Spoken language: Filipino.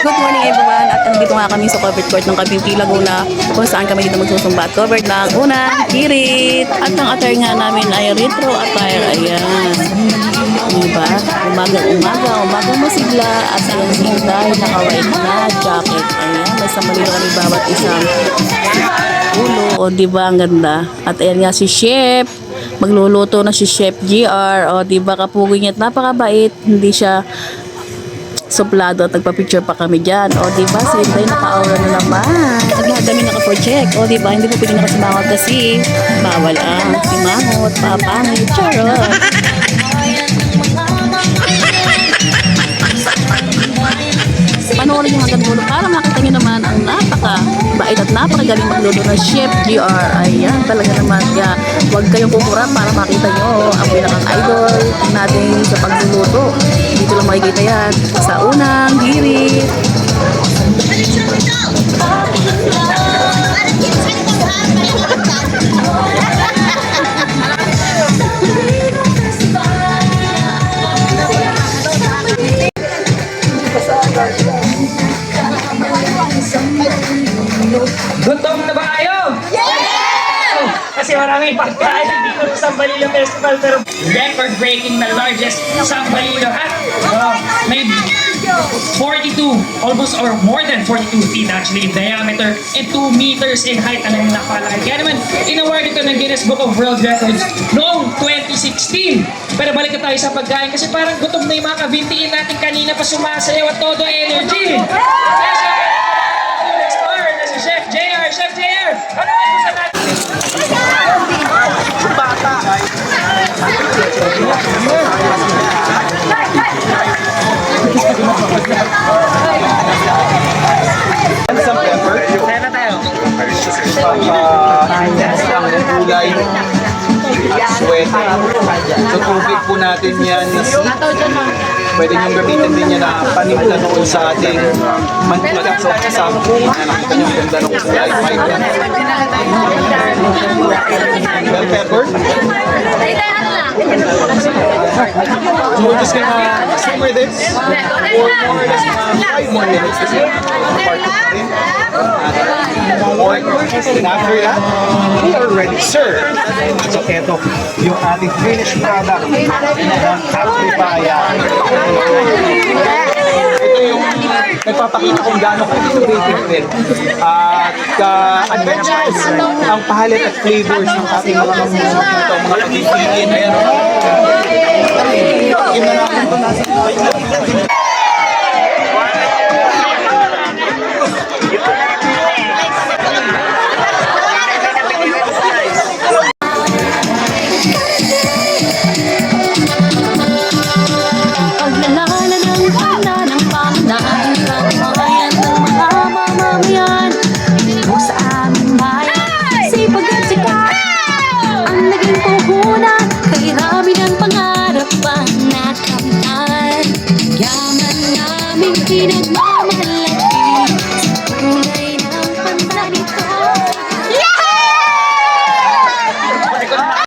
Good morning everyone at nandito nga kami sa covered court ng Cavinti, Laguna kung saan kami dito magsusumba at covered ng unang hirit. At ang attire nga namin ay retro attire. Ayan. Diba? Umaga masigla at yung sinday naka-white na jacket. Ayan. May samalilo kami bawat isang ulo. O diba ang ganda. At ayan nga si Chef. Magluluto na si Chef GR. O diba kapugi niya at napakabait. Hindi siya suplado at nagpa-picture pa kami dyan. O, diba? Si Inday naka-aura na naman. Lahat kami naka-project. O, diba? Hindi po pwede nakasimangot kasi bawal ang simangot, papangit, charot. Panoorin nyo hanggang dulo para makita nyo naman ang napaka-bait at napakagaling magluto ng Chef GR. Ayan, talaga naman. Kaya huwag kayong kukurap para makita nyo ang pinakang idol natin sa pagluluto. Dito lang makikita yan sa unang hirit. Gutom na ba kayo? Yes! Kasi maraming pagkain dito sa Sambalilo Festival, pero record-breaking na largest Sambalilo hat. May 42, almost or more than 42 feet actually in diameter and 2 meters in height. Alam mo, napalaki. Kaya naman, in-award ito ng Guinness Book of World Records noong 2016. Pero balik na tayo sa pagkain kasi parang gutom na yung mga kabintiin natin kanina pa sumasayaw at todo energy. Chef JR! Chef JR! Ano ang gusto natin? Bata! Some pepper. Kaya na tayo. Ang kulay at sweater. So tubig po natin yan. Pwede niyong gamitin din yan na panimpla noon sa ating mantika sa nakita niyo ang ganda ng kulay. Bell pepper. So we're just gonna simmer this for more or less 5 more minutes. This is part of it. And after that, we are ready to serve. So eto, yung ating finished product ng Amplifaya. Ito yung nagpapakita kung gaano ka-innovative din at adventurous ang pahalit at flavors ng ating mga pagpipiliin. Meron yung natin ito nasa Yaman namin pinagmahal.